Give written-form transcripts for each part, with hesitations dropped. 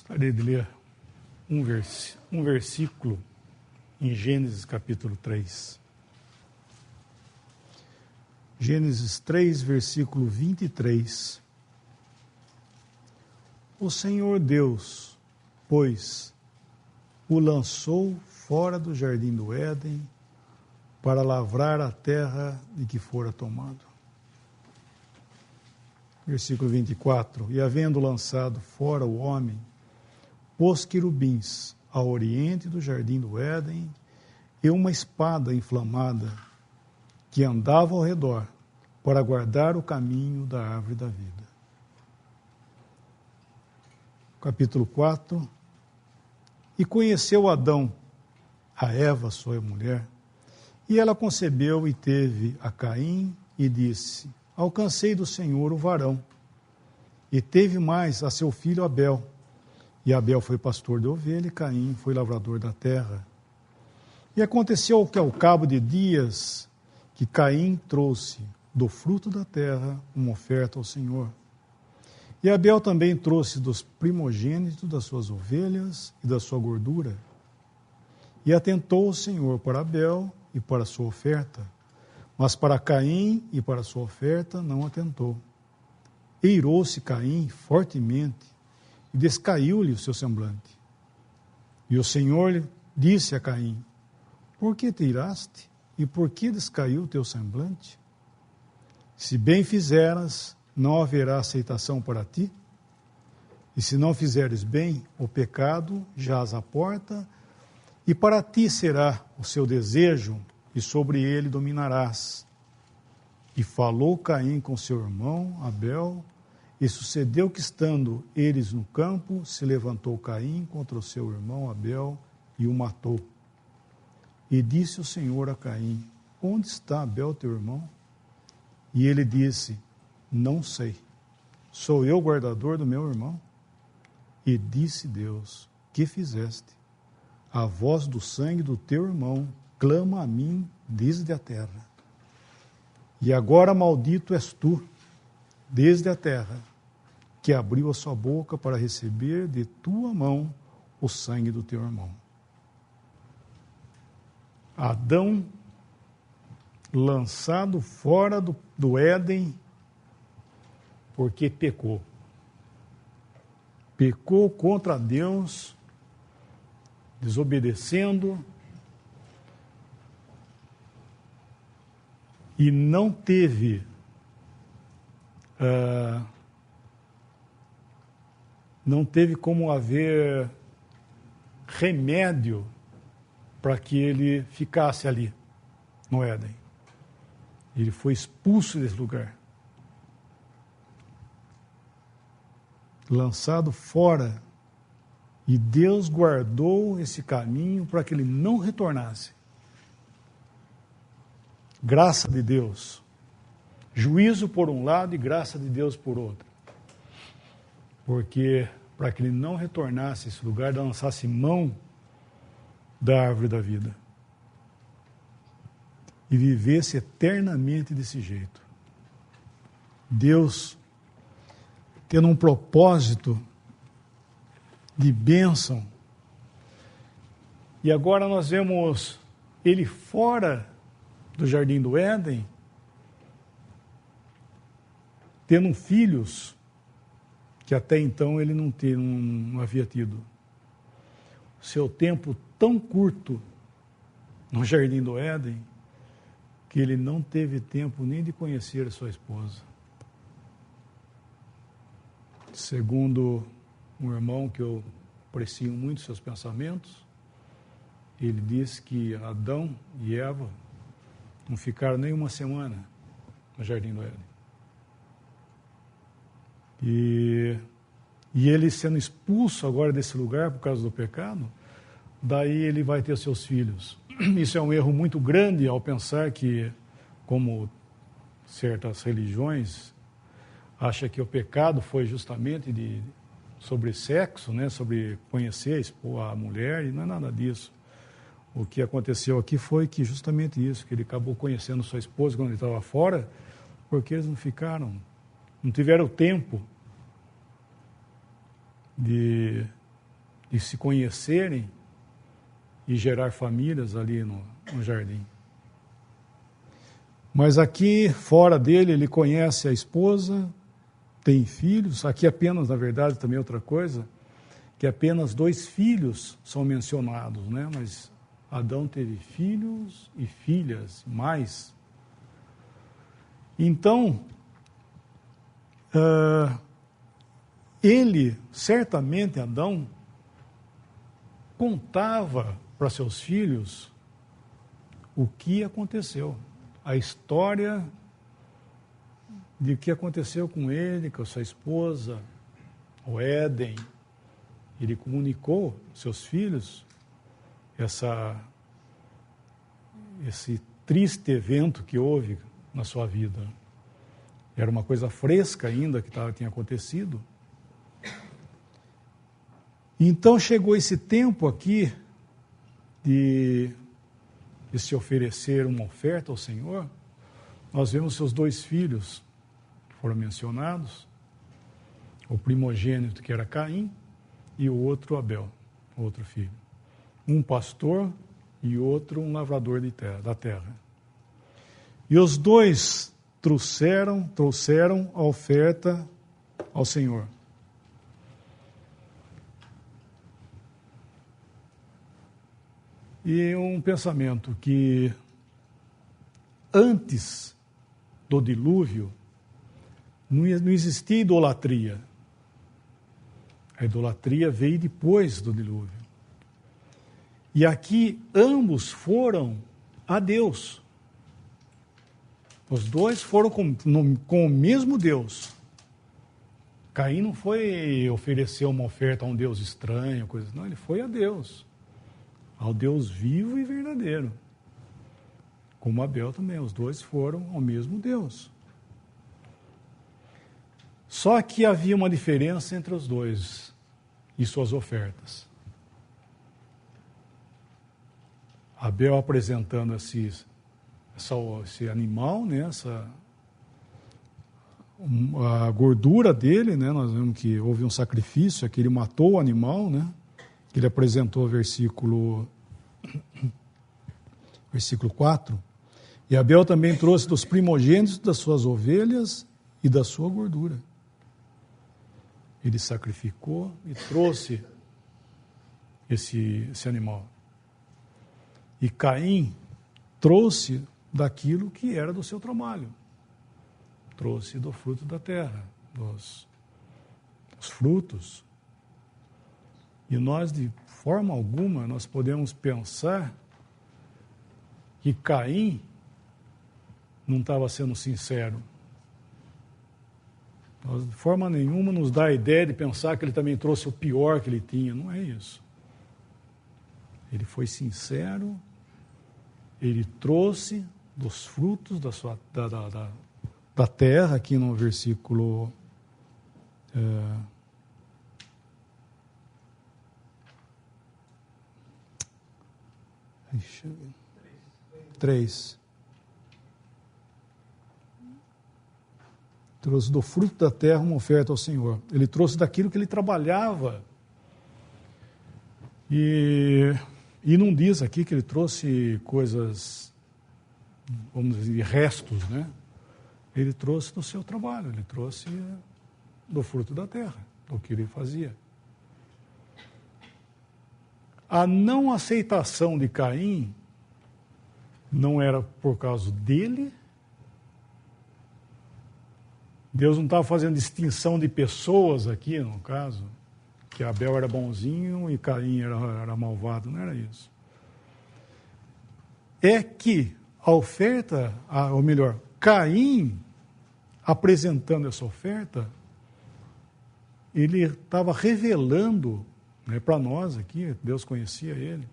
Gostaria de ler um versículo em Gênesis capítulo 3. Gênesis 3, versículo 23. O Senhor Deus, pois, o lançou fora do jardim do Éden para lavrar a terra de que fora tomado. Versículo 24. E havendo lançado fora o homem, pôs querubins ao oriente do jardim do Éden e uma espada inflamada que andava ao redor para guardar o caminho da árvore da vida. Capítulo 4. E conheceu Adão a Eva, sua mulher, e ela concebeu e teve a Caim e disse: alcancei do Senhor o varão. E teve mais a seu filho Abel. E Abel foi pastor de ovelha, e Caim foi lavrador da terra. E aconteceu que ao cabo de dias, que Caim trouxe do fruto da terra uma oferta ao Senhor. E Abel também trouxe dos primogênitos das suas ovelhas e da sua gordura. E atentou o Senhor para Abel e para a sua oferta, mas para Caim e para a sua oferta não atentou. E irou-se Caim fortemente, e descaiu-lhe o seu semblante. E o Senhor disse a Caim: por que te iraste? E por que descaiu o teu semblante? Se bem fizeras, não haverá aceitação para ti? E se não fizeres bem, o pecado jaz à porta, e para ti será o seu desejo, e sobre ele dominarás. E falou Caim com seu irmão Abel, e sucedeu que, estando eles no campo, se levantou Caim contra o seu irmão Abel e o matou. E disse o Senhor a Caim: onde está Abel, teu irmão? E ele disse: não sei. Sou eu guardador do meu irmão? E disse Deus: que fizeste? A voz do sangue do teu irmão clama a mim desde a terra. E agora maldito és tu, desde a terra, que abriu a sua boca para receber de tua mão o sangue do teu irmão. Adão, lançado fora do Éden, porque pecou. Pecou contra Deus, desobedecendo, e não teve como haver remédio para que ele ficasse ali, no Éden. Ele foi expulso desse lugar. Lançado fora. E Deus guardou esse caminho para que ele não retornasse. Graça de Deus. Juízo por um lado e graça de Deus por outro. Porque para que ele não retornasse a esse lugar, lançasse mão da árvore da vida. E vivesse eternamente desse jeito. Deus, tendo um propósito de bênção, e agora nós vemos ele fora do jardim do Éden, tendo filhos que até então ele não havia tido. Seu tempo tão curto no jardim do Éden, que ele não teve tempo nem de conhecer a sua esposa. Segundo um irmão que eu aprecio muito seus pensamentos, ele diz que Adão e Eva não ficaram nem uma semana no jardim do Éden. E ele sendo expulso agora desse lugar por causa do pecado, daí ele vai ter seus filhos. Isso é um erro muito grande ao pensar que, como certas religiões, acha que o pecado foi justamente sobre sexo, né, sobre conhecer a mulher, e não é nada disso. O que aconteceu aqui foi que justamente isso, que ele acabou conhecendo sua esposa quando ele estava fora, porque eles não tiveram tempo de e se conhecerem e gerar famílias ali no jardim. Mas aqui, fora dele, ele conhece a esposa, tem filhos. Aqui apenas, na verdade, também outra coisa, que apenas 2 filhos são mencionados, né? Mas Adão teve filhos e filhas, mais. Então, ele, certamente, Adão, contava para seus filhos o que aconteceu. A história de o que aconteceu com ele, com a sua esposa, o Éden. Ele comunicou aos seus filhos esse triste evento que houve na sua vida. Era uma coisa fresca ainda que tinha acontecido. Então chegou esse tempo aqui de se oferecer uma oferta ao Senhor. Nós vemos seus 2 filhos que foram mencionados, o primogênito que era Caim e o outro Abel, o outro filho. Um pastor e outro um lavrador da terra. E os 2 trouxeram a oferta ao Senhor. E um pensamento que antes do dilúvio não existia idolatria. A idolatria veio depois do dilúvio. E aqui ambos foram a Deus. Os 2 foram com o mesmo Deus. Caim não foi oferecer uma oferta a um Deus estranho, coisa, não, ele foi a Deus. Ao Deus vivo e verdadeiro. Como Abel também, os 2 foram ao mesmo Deus. Só que havia uma diferença entre os 2 e suas ofertas. Abel apresentando esse animal, né, a gordura dele, né, nós vemos que houve um sacrifício, que ele matou o animal, né, que ele apresentou versículo 4. E Abel também trouxe dos primogênitos das suas ovelhas e da sua gordura. Ele sacrificou e trouxe esse animal. E Caim trouxe daquilo que era do seu trabalho. Trouxe do fruto da terra, dos frutos. E nós, de forma alguma, nós podemos pensar que Caim não estava sendo sincero. Nós, de forma nenhuma, nos dá a ideia de pensar que ele também trouxe o pior que ele tinha. Não é isso. Ele foi sincero, ele trouxe dos frutos da terra, aqui no versículo 3. Trouxe do fruto da terra uma oferta ao Senhor. Ele trouxe daquilo que ele trabalhava. E não diz aqui que ele trouxe coisas, vamos dizer, restos, né? Ele trouxe do seu trabalho, ele trouxe do fruto da terra, do que ele fazia. A não aceitação de Caim não era por causa dele. Deus não estava fazendo distinção de pessoas aqui, no caso, que Abel era bonzinho e Caim era malvado, não era isso. É que a oferta, ou melhor, Caim, apresentando essa oferta, ele estava revelando, né, para nós aqui, Deus conhecia ele,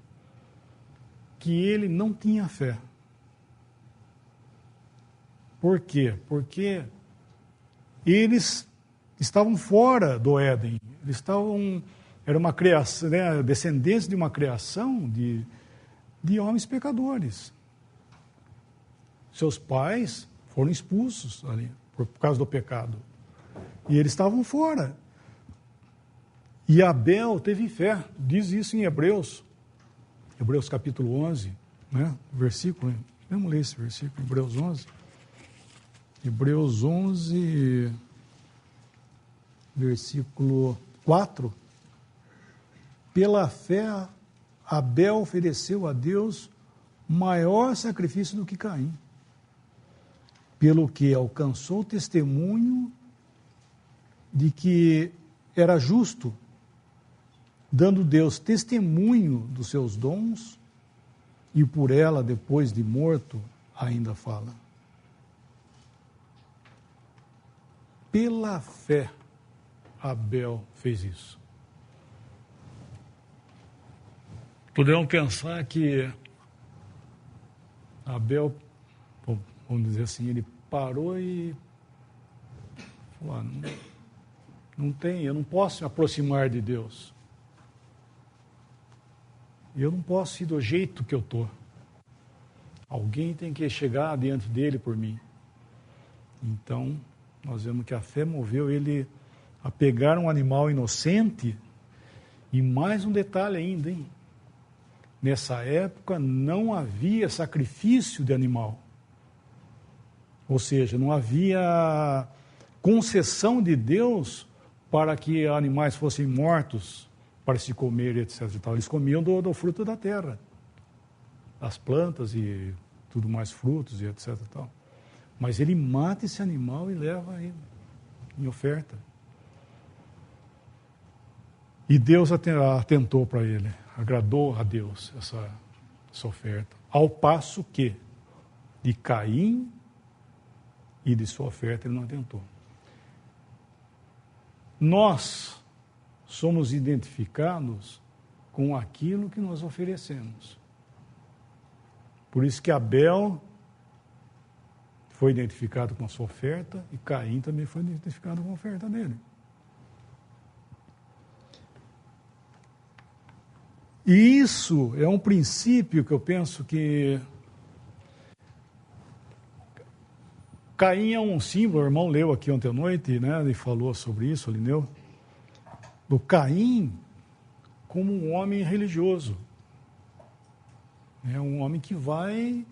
que ele não tinha fé. Por quê? Porque eles estavam fora do Éden. Eles estavam, era uma criação, né, descendência de uma criação de homens pecadores. Seus pais foram expulsos ali por causa do pecado. E eles estavam fora. E Abel teve fé, diz isso em Hebreus capítulo 11, né? Versículo, vamos ler esse versículo, Hebreus 11. Hebreus 11, versículo 4. Pela fé, Abel ofereceu a Deus maior sacrifício do que Caim, pelo que alcançou o testemunho de que era justo, dando Deus testemunho dos seus dons, e por ela, depois de morto, ainda fala. Pela fé, Abel fez isso. Podemos pensar que Abel, vamos dizer assim, ele parou e falou, eu não posso me aproximar de Deus. Eu não posso ir do jeito que eu estou. Alguém tem que chegar diante dele por mim. Então, nós vemos que a fé moveu ele a pegar um animal inocente. E mais um detalhe ainda, hein? Nessa época não havia sacrifício de animal. Ou seja, não havia concessão de Deus para que animais fossem mortos para se comer, etc. E tal. Eles comiam do fruto da terra, das plantas e tudo mais, frutos e etc. E tal. Mas ele mata esse animal e leva ele em oferta. E Deus atentou para ele, agradou a Deus essa oferta. Ao passo que de Caim e de sua oferta ele não atentou. Nós somos identificados com aquilo que nós oferecemos. Por isso que Abel foi identificado com a sua oferta e Caim também foi identificado com a oferta dele. E isso é um princípio que eu penso que Caim é um símbolo, o irmão leu aqui ontem à noite, né, e falou sobre isso, ele leu, do Caim como um homem religioso. É um homem que vai,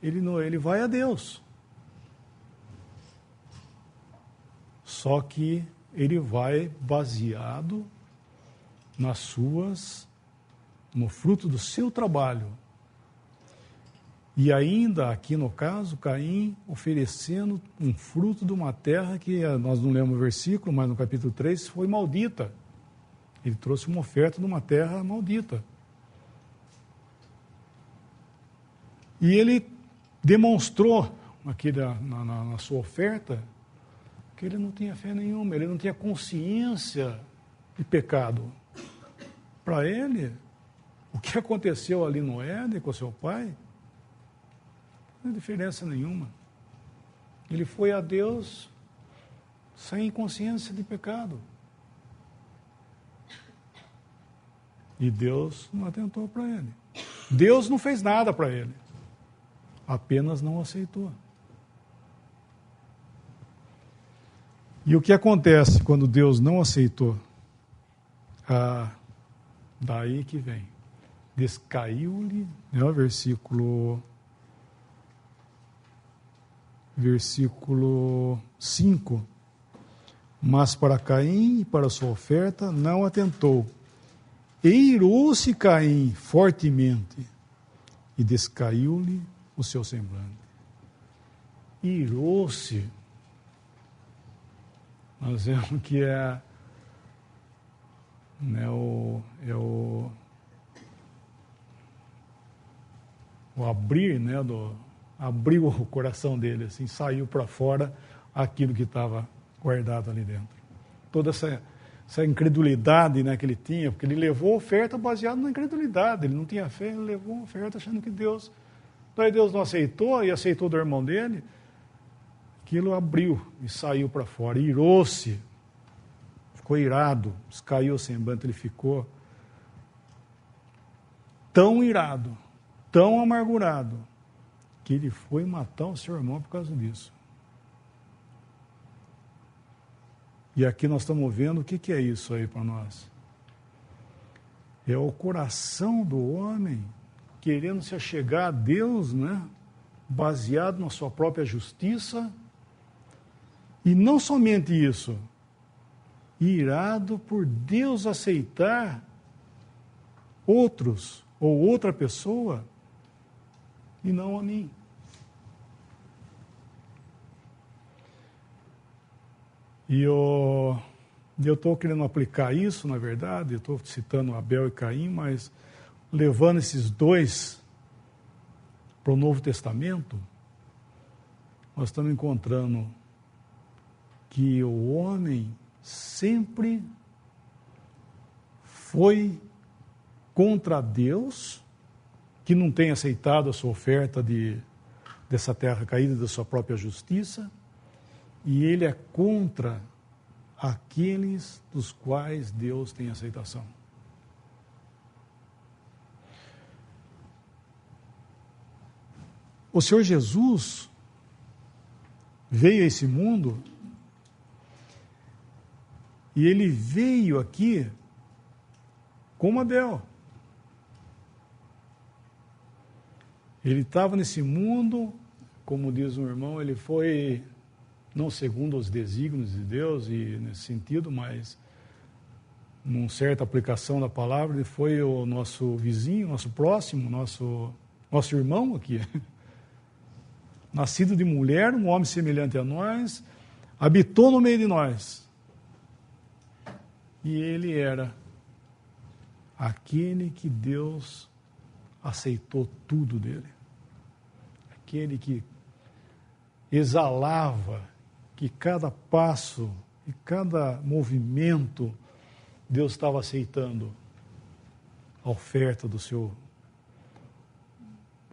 ele vai a Deus. Só que ele vai baseado no fruto do seu trabalho. E ainda, aqui no caso, Caim oferecendo um fruto de uma terra que, nós não lemos o versículo, mas no capítulo 3, foi maldita. Ele trouxe uma oferta de uma terra maldita. E ele demonstrou aqui na sua oferta que ele não tinha fé nenhuma, ele não tinha consciência de pecado. Para ele, o que aconteceu ali no Éden com seu pai, não tem diferença nenhuma. Ele foi a Deus sem consciência de pecado. E Deus não atentou para ele. Deus não fez nada para ele. Apenas não aceitou. E o que acontece quando Deus não aceitou? Daí que vem. Descaiu-lhe, né, o versículo 5. Mas para Caim e para sua oferta não atentou. E irou-se Caim fortemente e descaiu-lhe o seu semblante. Irou-se. Nós vemos que o abrir, né, abriu o coração dele, assim, saiu para fora aquilo que estava guardado ali dentro. Toda essa incredulidade, né, que ele tinha, porque ele levou a oferta baseada na incredulidade, ele não tinha fé, ele levou a oferta achando que Deus... Daí Deus não aceitou, e aceitou do irmão dele, aquilo abriu e saiu para fora, irou-se, ficou irado, caiu o semblante, ele ficou tão irado, tão amargurado, que ele foi matar o seu irmão por causa disso. E aqui nós estamos vendo o que é isso aí para nós. É o coração do homem querendo se achegar a Deus, né? Baseado na sua própria justiça. E não somente isso, irado por Deus aceitar outros ou outra pessoa e não a mim. E eu estou querendo aplicar isso, na verdade, eu estou citando Abel e Caim, mas levando esses dois para o Novo Testamento, nós estamos encontrando que o homem sempre foi contra Deus, que não tem aceitado a sua oferta dessa terra caída, da sua própria justiça, e ele é contra aqueles dos quais Deus tem aceitação. O Senhor Jesus veio a esse mundo e ele veio aqui como Abel. Ele estava nesse mundo, como diz um irmão, ele foi, não segundo os desígnios de Deus, e nesse sentido, mas numa certa aplicação da palavra, ele foi o nosso vizinho, nosso próximo, nosso irmão aqui. Nascido de mulher, um homem semelhante a nós, habitou no meio de nós. E ele era aquele que Deus aceitou tudo dele. Aquele que exalava, que cada passo e cada movimento Deus estava aceitando a oferta dos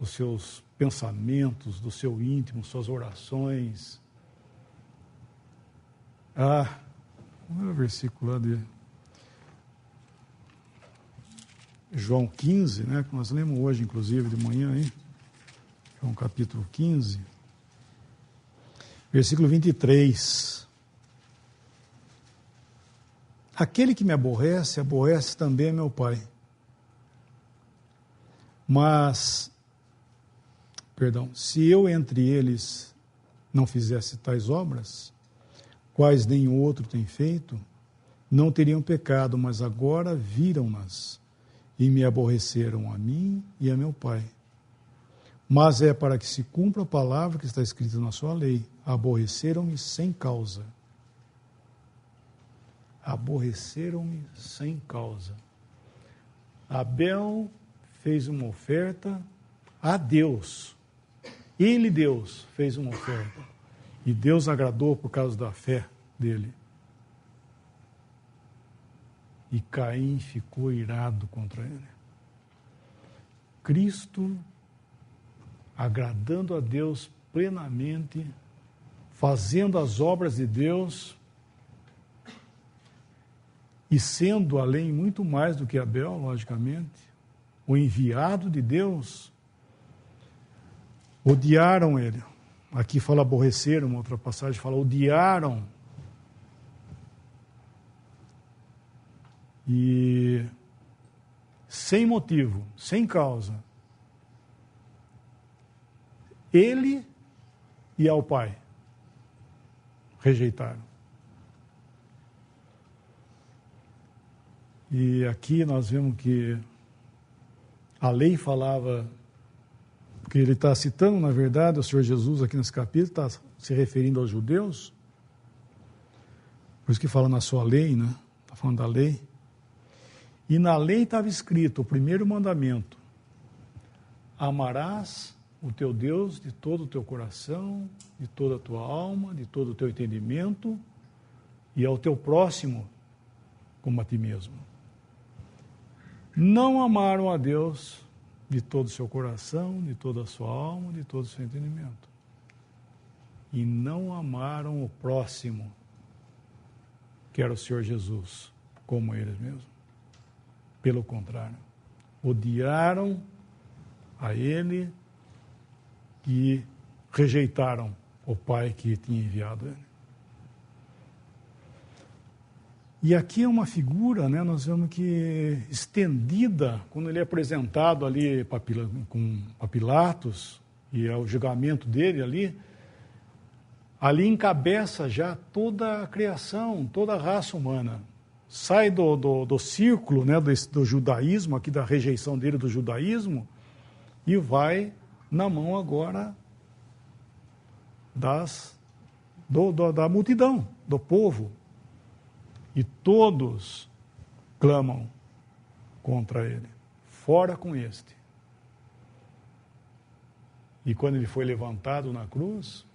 seus pensamentos, do seu íntimo, suas orações. Vamos ver o versículo lá de João 15, né, que nós lemos hoje, inclusive, de manhã, hein? João capítulo 15, versículo 23. Aquele que me aborrece, aborrece também meu Pai. Se eu entre eles não fizesse tais obras, quais nenhum outro tem feito, não teriam pecado, mas agora viram-nas e me aborreceram a mim e a meu Pai. Mas é para que se cumpra a palavra que está escrita na sua lei. Aborreceram-me sem causa. Aborreceram-me sem causa. Abel fez uma oferta a Deus. Ele, Deus, fez uma oferta. E Deus agradou por causa da fé dele. E Caim ficou irado contra ele. Cristo, agradando a Deus plenamente, fazendo as obras de Deus e sendo, além, muito mais do que Abel, logicamente, o enviado de Deus, odiaram ele. Aqui fala aborreceram, uma outra passagem fala odiaram. E sem motivo, sem causa, ele e ao Pai rejeitaram. E aqui nós vemos que a lei falava, que ele está citando, na verdade, o Senhor Jesus aqui nesse capítulo, está se referindo aos judeus, por isso que fala na sua lei, né? Está falando da lei. E na lei estava escrito o primeiro mandamento: amarás o teu Deus de todo o teu coração, de toda a tua alma, de todo o teu entendimento, e ao teu próximo como a ti mesmo. Não amaram a Deus de todo o seu coração, de toda a sua alma, de todo o seu entendimento. E não amaram o próximo, que era o Senhor Jesus, como eles mesmos. Pelo contrário, odiaram a ele e rejeitaram o Pai que tinha enviado ele. E aqui é uma figura, né, nós vemos que estendida, quando ele é apresentado ali para Pilatos, e é o julgamento dele ali encabeça já toda a criação, toda a raça humana. Sai do círculo, né, do judaísmo, aqui da rejeição dele do judaísmo, e vai na mão agora da multidão, do povo. E todos clamam contra ele. Fora com este. E quando ele foi levantado na cruz,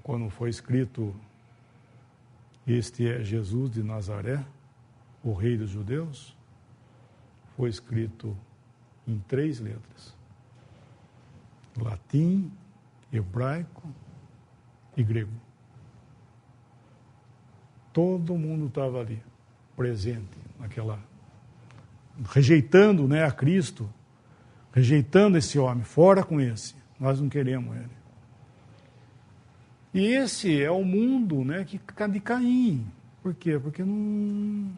quando foi escrito: este é Jesus de Nazaré, o Rei dos Judeus, foi escrito em 3 letras: latim, hebraico e grego. Todo mundo estava ali, presente, rejeitando, né, a Cristo, rejeitando esse homem, fora com esse, nós não queremos ele. E esse é o mundo, né, de Caim. Por quê? Porque não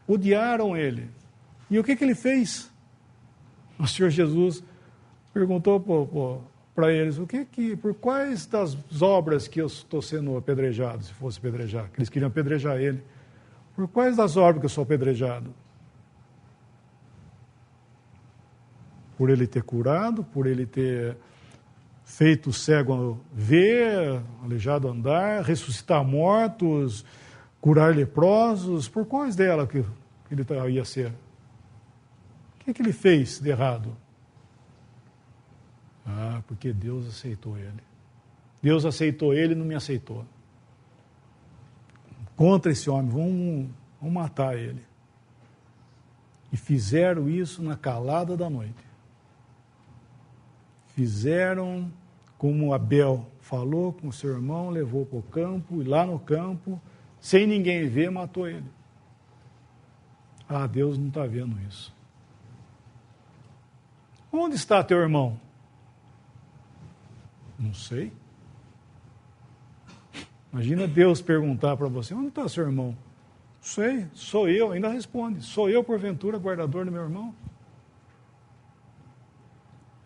odiaram ele. E o que ele fez? O Senhor Jesus perguntou para eles: por quais das obras que eu estou sendo apedrejado, se fosse apedrejar, que eles queriam apedrejar ele, por quais das obras que eu sou apedrejado? Por ele ter curado, por ele ter feito o cego ver, aleijado andar, ressuscitar mortos, curar leprosos, por quais delas que ele ia ser? O que ele fez de errado? Porque Deus aceitou ele. Deus aceitou ele e não me aceitou. Contra esse homem, vão matar ele. E fizeram isso na calada da noite. Fizeram como Abel falou com o seu irmão, levou para o campo, e lá no campo, sem ninguém ver, matou ele. Deus não está vendo isso. Onde está teu irmão? Não sei. Imagina Deus perguntar para você: onde está seu irmão? Não sei, sou eu. Ainda responde: sou eu, porventura, guardador do meu irmão?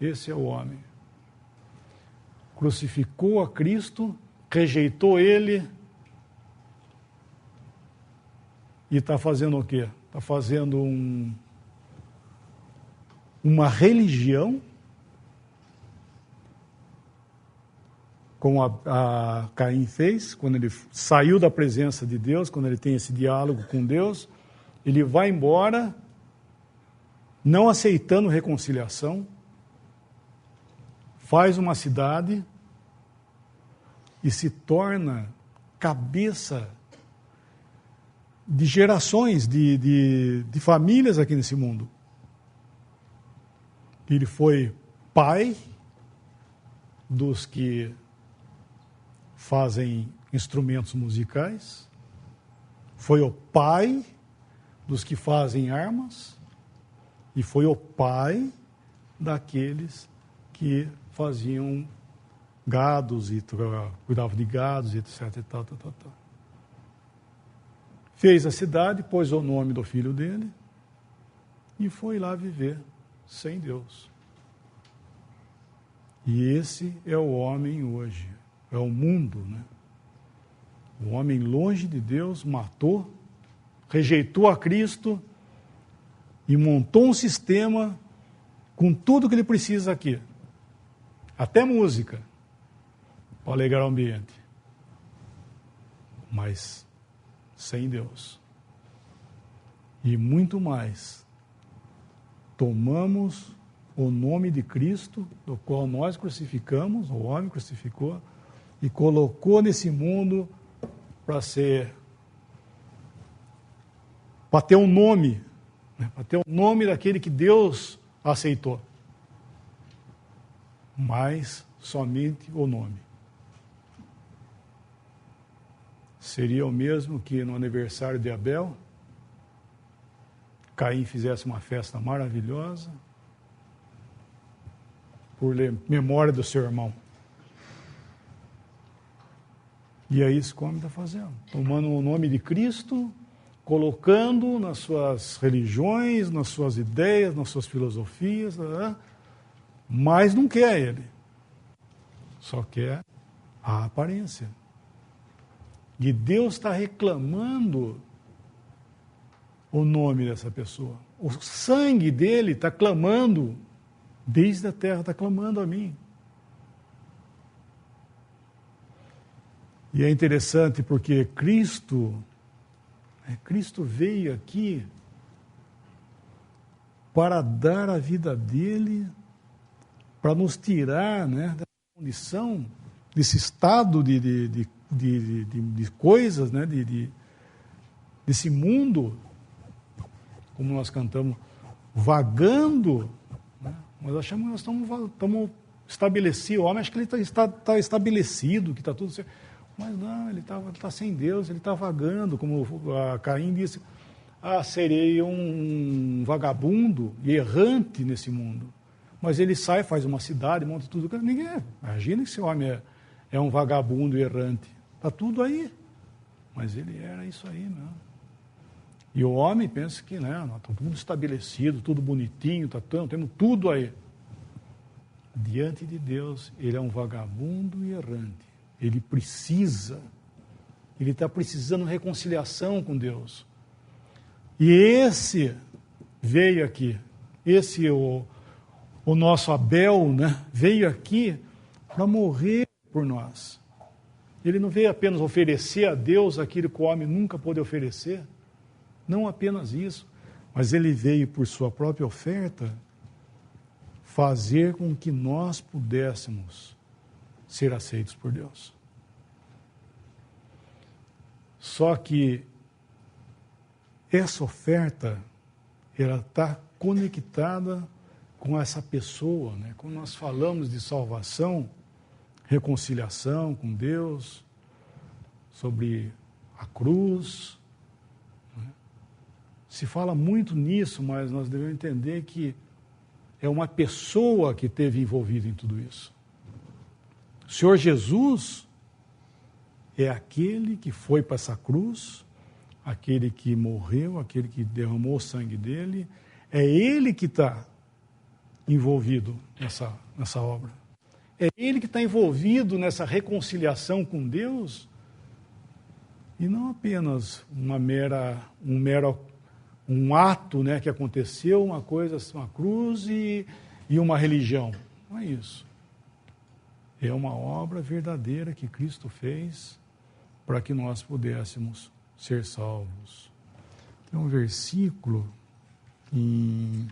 Esse é o homem. Crucificou a Cristo, rejeitou ele e está fazendo o quê? Está fazendo uma religião, como a Caim fez, quando ele saiu da presença de Deus, quando ele tem esse diálogo com Deus, ele vai embora, não aceitando reconciliação, faz uma cidade e se torna cabeça de gerações, de famílias aqui nesse mundo. Ele foi pai dos que fazem instrumentos musicais, foi o pai dos que fazem armas e foi o pai daqueles que faziam gados e cuidavam de gados, etc. E tal. Fez a cidade, pôs o nome do filho dele e foi lá viver sem Deus. E esse é o homem hoje, é o mundo, né? O homem longe de Deus matou, rejeitou a Cristo e montou um sistema com tudo que ele precisa aqui. Até música, para alegrar o ambiente. Mas sem Deus. E muito mais. Tomamos o nome de Cristo, do qual nós crucificamos, o homem crucificou, e colocou nesse mundo para ter um nome, né? Para ter o nome daquele que Deus aceitou. Mas somente o nome. Seria o mesmo que no aniversário de Abel, Caim fizesse uma festa maravilhosa por memória do seu irmão. E é isso que o homem está fazendo. Tomando o nome de Cristo, colocando nas suas religiões, nas suas ideias, nas suas filosofias, mas não quer ele. Só quer a aparência. E Deus está reclamando o nome dessa pessoa. O sangue dele está clamando, desde a terra está clamando a mim. E é interessante porque Cristo veio aqui para dar a vida dele, para nos tirar, né, dessa condição, desse estado de coisas, né, desse mundo, como nós cantamos, vagando, né? Nós achamos que nós estamos estabelecidos, o homem acha que ele está estabelecido, que está tudo certo. Mas não, ele está sem Deus, ele está vagando, como a Caim disse, serei um vagabundo e errante nesse mundo. Mas ele sai, faz uma cidade, monta tudo. Imagina que esse homem é um vagabundo e errante. Está tudo aí. Mas ele era isso aí, não. E o homem pensa que, né, está tudo estabelecido, tudo bonitinho, temos tudo aí. Diante de Deus, ele é um vagabundo e errante. Ele está precisando de reconciliação com Deus. E esse veio aqui, o nosso Abel, né, veio aqui para morrer por nós. Ele não veio apenas oferecer a Deus aquilo que o homem nunca pôde oferecer, não apenas isso, mas ele veio por sua própria oferta fazer com que nós pudéssemos ser aceitos por Deus. Só que essa oferta, ela está conectada com essa pessoa, né? Quando nós falamos de salvação, reconciliação com Deus, sobre a cruz, né? Se fala muito nisso, mas nós devemos entender que é uma pessoa que esteve envolvida em tudo isso. O Senhor Jesus é aquele que foi para essa cruz, aquele que morreu, aquele que derramou o sangue dele, é ele que está envolvido nessa obra. É ele que está envolvido nessa reconciliação com Deus, e não apenas um ato, né, que aconteceu, uma cruz e uma religião. Não é isso. É uma obra verdadeira que Cristo fez para que nós pudéssemos ser salvos. Tem um versículo em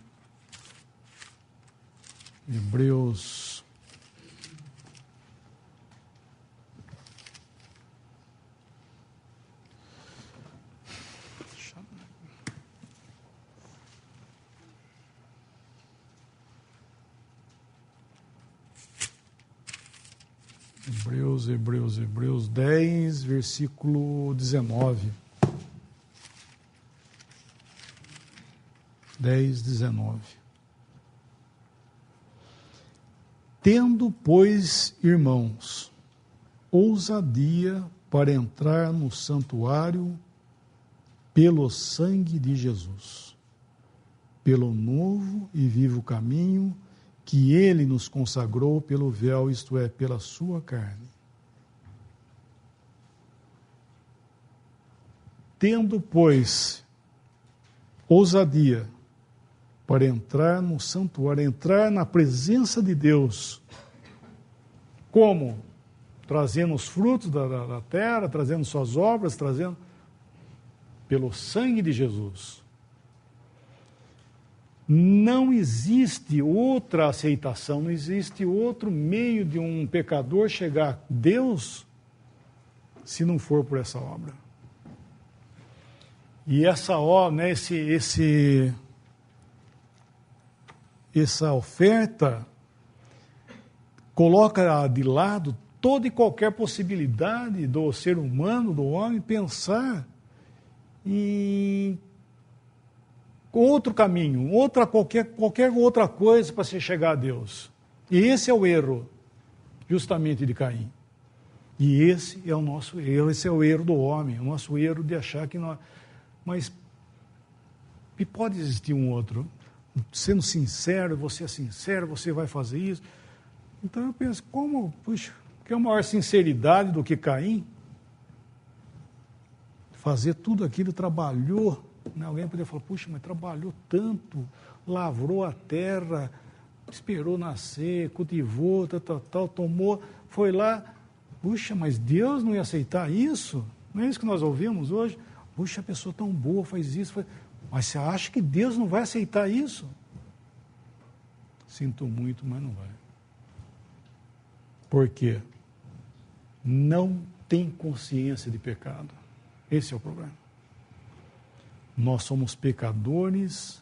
Hebreus 10, versículo 19. 10, 19. Tendo, pois, irmãos, ousadia para entrar no santuário pelo sangue de Jesus, pelo novo e vivo caminho que ele nos consagrou pelo véu, isto é, pela sua carne. Tendo, pois, ousadia para entrar no santuário, entrar na presença de Deus, como? Trazendo os frutos da terra, trazendo suas obras, trazendo pelo sangue de Jesus. Não existe outra aceitação, não existe outro meio de um pecador chegar a Deus se não for por essa obra. E essa obra, né, essa oferta coloca de lado toda e qualquer possibilidade do ser humano, do homem, pensar em outro caminho, qualquer outra coisa para se chegar a Deus. E esse é o erro, justamente, de Caim. E esse é o nosso erro, esse é o erro do homem, o nosso erro de achar que nós... Mas pode existir um outro. Sendo sincero, você é sincero, você vai fazer isso. Então eu penso, que é maior sinceridade do que Caim? Fazer tudo aquilo, trabalhou. Né? Alguém poderia falar, puxa, mas trabalhou tanto, lavrou a terra, esperou nascer, cultivou, tomou, foi lá. Puxa, mas Deus não ia aceitar isso? Não é isso que nós ouvimos hoje? Puxa, a pessoa tão boa, faz isso. Mas você acha que Deus não vai aceitar isso? Sinto muito, mas não vai. Por quê? Não tem consciência de pecado. Esse é o problema. Nós somos pecadores,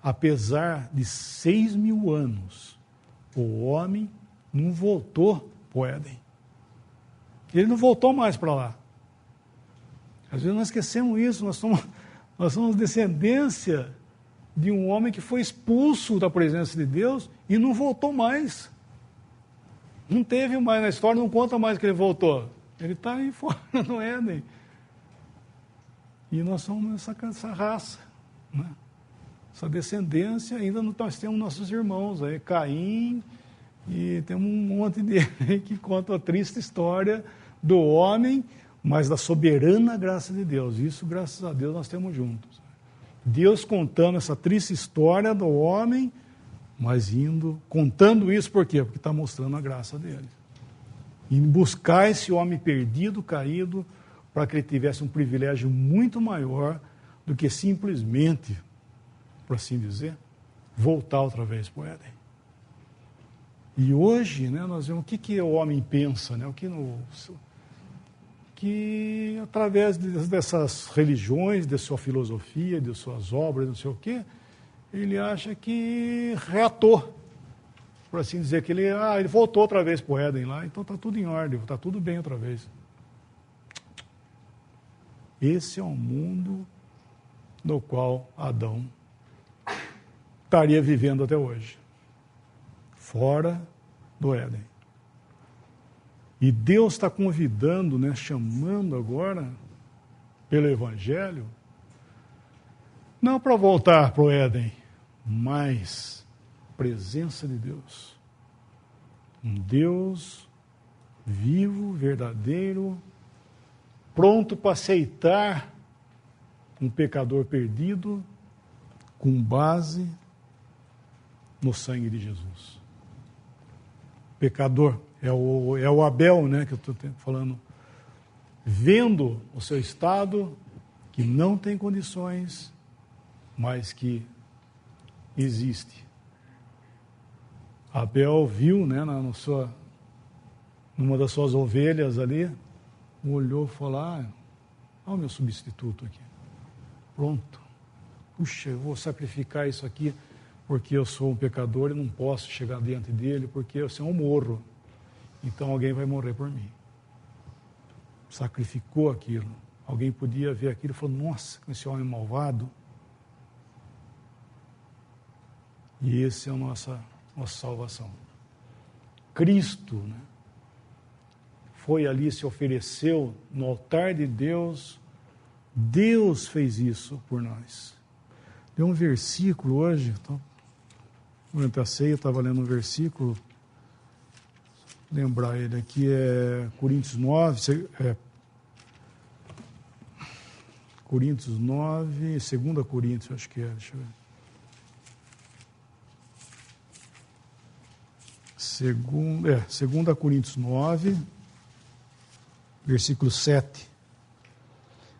apesar de 6.000 anos, o homem não voltou para o Éden. Ele não voltou mais para lá. Às vezes nós esquecemos isso, nós somos descendência de um homem que foi expulso da presença de Deus e não voltou mais. Não teve mais, na história não conta mais que ele voltou. Ele está aí fora no Éden. E nós somos essa raça, né? Essa descendência, ainda nós temos nossos irmãos aí, Caim, e temos um monte dele que conta a triste história do homem, mas da soberana graça de Deus. Isso, graças a Deus, nós temos juntos. Deus contando essa triste história do homem, mas contando isso por quê? Porque está mostrando a graça dele. E buscar esse homem perdido, caído, para que ele tivesse um privilégio muito maior do que simplesmente, por assim dizer, voltar outra vez para o Éden. E hoje, né, nós vemos o que o homem pensa, né, que através dessas religiões, de sua filosofia, de suas obras, não sei o quê, ele acha que reatou, por assim dizer, que ele voltou outra vez para o Éden lá, então está tudo em ordem, está tudo bem outra vez. Esse é o mundo no qual Adão estaria vivendo até hoje, fora do Éden. E Deus está convidando, né, chamando agora, pelo Evangelho, não para voltar para o Éden, mas presença de Deus. Um Deus vivo, verdadeiro, pronto para aceitar um pecador perdido, com base no sangue de Jesus. Pecador é o Abel, né, que eu estou falando, vendo o seu estado, que não tem condições, mas que existe. Abel viu, né, numa das suas ovelhas ali, olhou e falou, olha o meu substituto aqui, pronto. Puxa, eu vou sacrificar isso aqui porque eu sou um pecador e não posso chegar diante dele, porque eu senão eu morro. Então alguém vai morrer por mim. Sacrificou aquilo. Alguém podia ver aquilo e falar, nossa, esse homem malvado. E esse é a nossa salvação. Cristo, né, foi ali, se ofereceu no altar de Deus. Deus fez isso por nós. Tem um versículo hoje, durante a ceia eu estava lendo um versículo, lembrar ele aqui, é Coríntios 9, Coríntios 9, 2 Coríntios, acho que é, deixa eu ver. 2 Coríntios 9, versículo 7.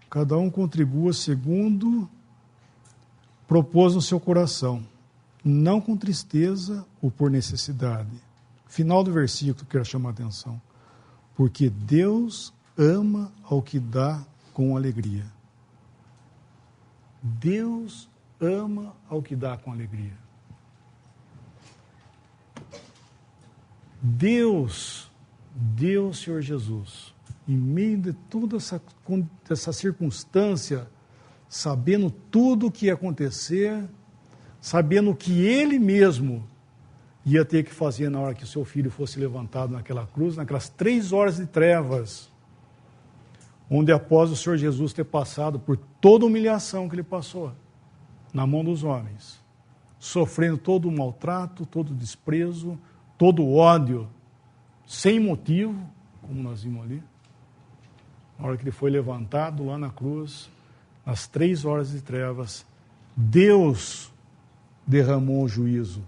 Cada um contribua segundo propôs no seu coração, não com tristeza ou por necessidade. Final do versículo que eu quero chamar a atenção. Porque Deus ama ao que dá com alegria. Deus ama ao que dá com alegria. Deus, Senhor Jesus, em meio de toda essa circunstância, sabendo tudo o que ia acontecer, sabendo que Ele mesmo ia ter que fazer na hora que o seu filho fosse levantado naquela cruz, naquelas 3 horas de trevas, onde após o Senhor Jesus ter passado por toda a humilhação que ele passou na mão dos homens, sofrendo todo o maltrato, todo o desprezo, todo o ódio, sem motivo, como nós vimos ali, na hora que ele foi levantado lá na cruz, nas 3 horas de trevas, Deus derramou o juízo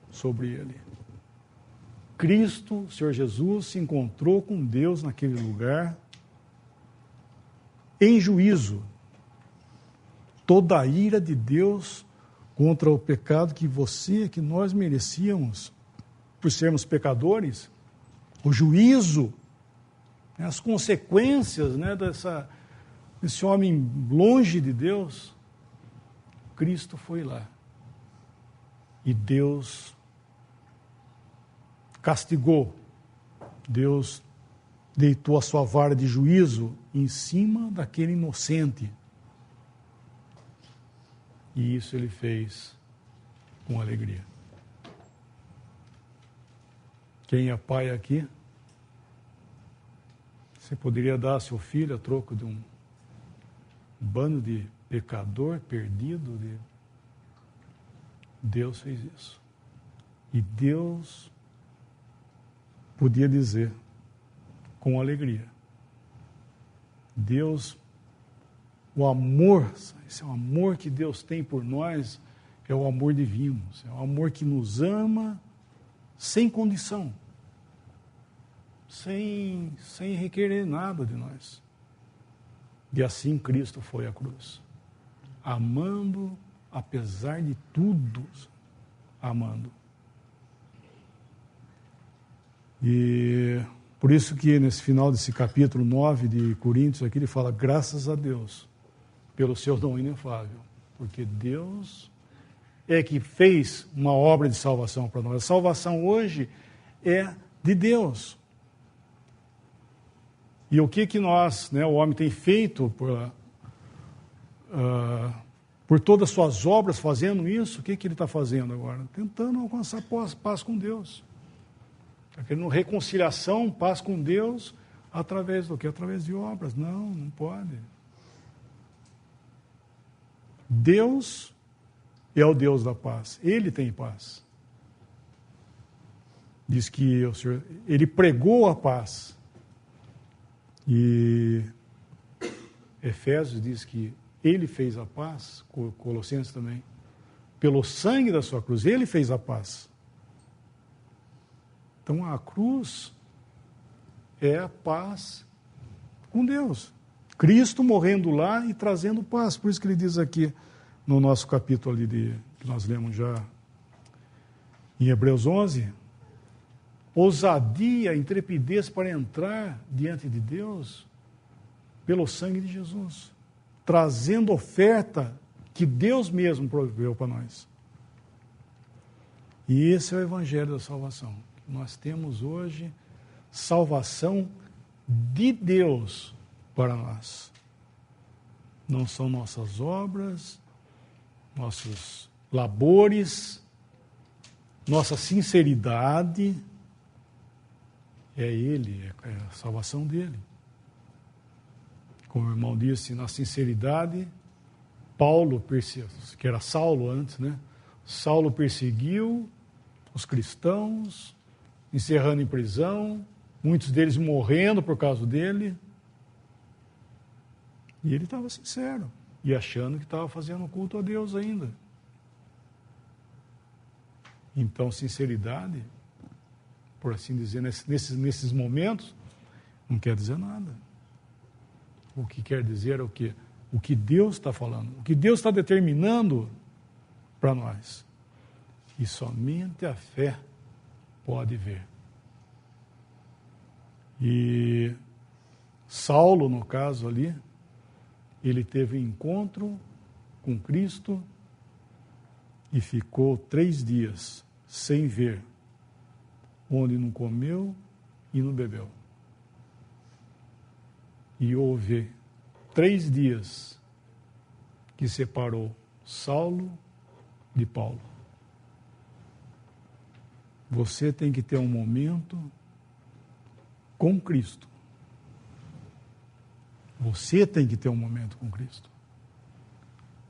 sobre ele. Cristo, o Senhor Jesus, se encontrou com Deus naquele lugar, em juízo. Toda a ira de Deus contra o pecado que você, que nós merecíamos, por sermos pecadores, o juízo, as consequências, desse homem longe de Deus, Cristo foi lá. E Deus castigou, Deus deitou a sua vara de juízo em cima daquele inocente. E isso ele fez com alegria. Quem é pai aqui? Você poderia dar a seu filho a troco de um bando de pecador perdido? Deus fez isso. E Deus podia dizer com alegria: Deus, o amor, esse é o amor que Deus tem por nós, é o amor divino, é o amor que nos ama sem condição, sem requerer nada de nós. E assim Cristo foi à cruz, amando, apesar de tudo, amando. E por isso que nesse final desse capítulo 9 de Coríntios, aqui ele fala: graças a Deus pelo seu dom inefável, porque Deus é que fez uma obra de salvação para nós. A salvação hoje é de Deus. E o que nós, o homem tem feito por todas as suas obras fazendo isso? O que ele está fazendo agora? Tentando alcançar paz com Deus. Está querendo reconciliação, paz com Deus, através do quê? Através de obras. Não pode. Deus é o Deus da paz. Ele tem paz. Diz que o Senhor, ele pregou a paz. E Efésios diz que ele fez a paz, Colossenses também, pelo sangue da sua cruz, ele fez a paz. Então a cruz é a paz com Deus. Cristo morrendo lá e trazendo paz. Por isso que ele diz aqui no nosso capítulo ali que nós lemos já em Hebreus 11, ousadia, intrepidez para entrar diante de Deus pelo sangue de Jesus, trazendo oferta que Deus mesmo proveu para nós. E esse é o evangelho da salvação. Nós temos hoje salvação de Deus para nós. Não são nossas obras, nossos labores, nossa sinceridade. É Ele, é a salvação dele. Como o irmão disse, na sinceridade, Paulo, que era Saulo antes, Saulo perseguiu os cristãos, encerrando em prisão, muitos deles morrendo por causa dele. E ele estava sincero e achando que estava fazendo culto a Deus ainda. Então, sinceridade, por assim dizer, nesses momentos, não quer dizer nada. O que quer dizer é o quê? O que Deus está falando, o que Deus está determinando para nós. E somente a fé pode ver. E Saulo, no caso ali, ele teve um encontro com Cristo e ficou 3 dias sem ver, onde não comeu e não bebeu. E houve 3 dias que separou Saulo de Paulo. Você tem que ter um momento com Cristo. Você tem que ter um momento com Cristo,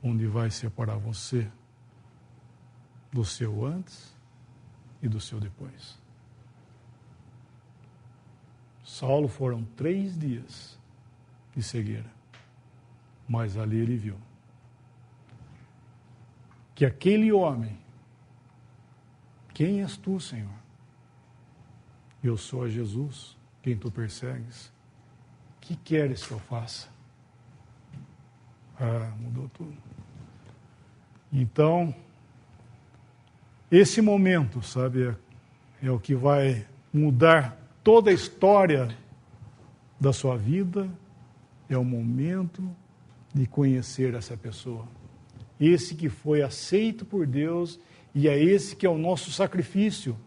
onde vai separar você do seu antes e do seu depois. Saulo foram 3 dias de cegueira, mas ali ele viu que aquele homem, quem és tu, Senhor? Eu sou a Jesus, quem tu persegues. O que queres que eu faça? Mudou tudo. Então, esse momento, sabe, é o que vai mudar toda a história da sua vida. É o momento de conhecer essa pessoa. Esse que foi aceito por Deus, e é esse que é o nosso sacrifício.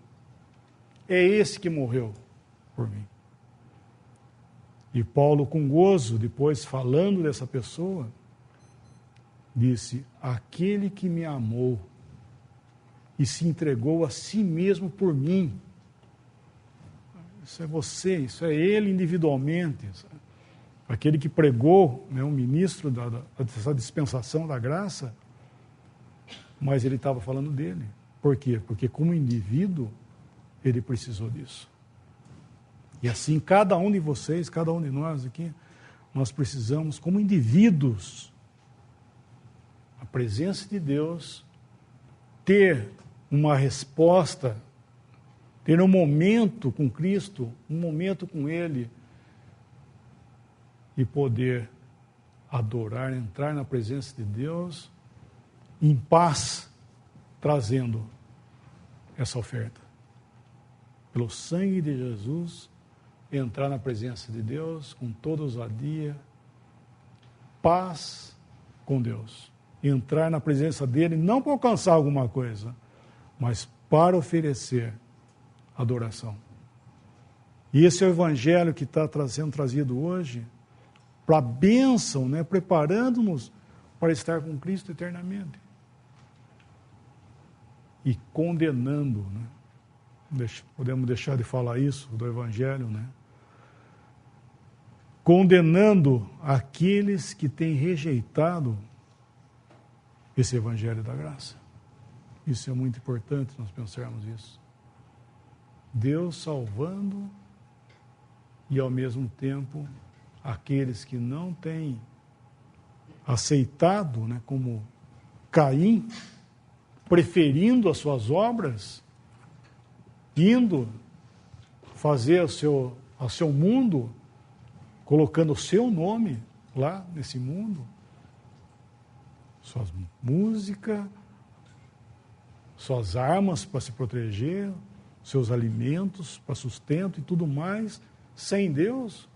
É esse que morreu por mim. E Paulo, com gozo, depois falando dessa pessoa, disse: aquele que me amou e se entregou a si mesmo por mim. Isso é você, isso é ele individualmente. Aquele que pregou, né, um ministro dessa dispensação da graça, mas ele estava falando dele. Por quê? Porque como indivíduo, ele precisou disso. E assim, cada um de vocês, cada um de nós aqui, nós precisamos, como indivíduos, a presença de Deus, ter uma resposta, ter um momento com Cristo, um momento com Ele, e poder adorar, entrar na presença de Deus em paz, trazendo essa oferta. Pelo sangue de Jesus, entrar na presença de Deus com toda ousadia, paz com Deus. Entrar na presença dele não para alcançar alguma coisa, mas para oferecer adoração. E esse é o evangelho que está sendo trazido hoje, para a bênção, né? Preparando-nos para estar com Cristo eternamente. E condenando, né? Podemos deixar de falar isso do evangelho, né? Condenando aqueles que têm rejeitado esse evangelho da graça. Isso é muito importante nós pensarmos isso. Deus salvando e ao mesmo tempo aqueles que não têm aceitado, né, como Caim, preferindo as suas obras, indo fazer ao seu mundo, colocando o seu nome lá nesse mundo, suas músicas, suas armas para se proteger, seus alimentos para sustento e tudo mais, sem Deus,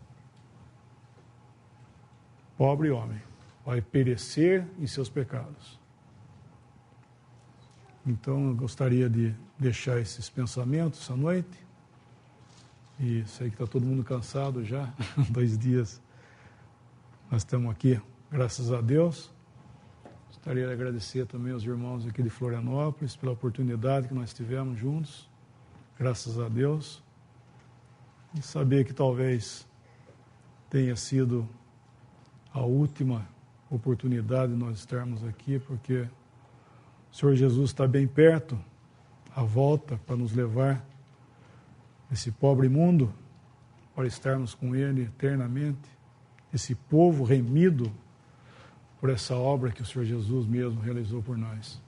pobre homem, vai perecer em seus pecados. Então, eu gostaria de deixar esses pensamentos essa noite. E sei que está todo mundo cansado já, 2 dias nós estamos aqui, graças a Deus. Gostaria de agradecer também aos irmãos aqui de Florianópolis pela oportunidade que nós tivemos juntos, graças a Deus. E saber que talvez tenha sido a última oportunidade de nós estarmos aqui, porque o Senhor Jesus está bem perto, a volta para nos levar esse pobre mundo, para estarmos com Ele eternamente, esse povo remido por essa obra que o Senhor Jesus mesmo realizou por nós.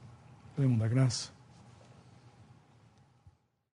Podemos dar graça?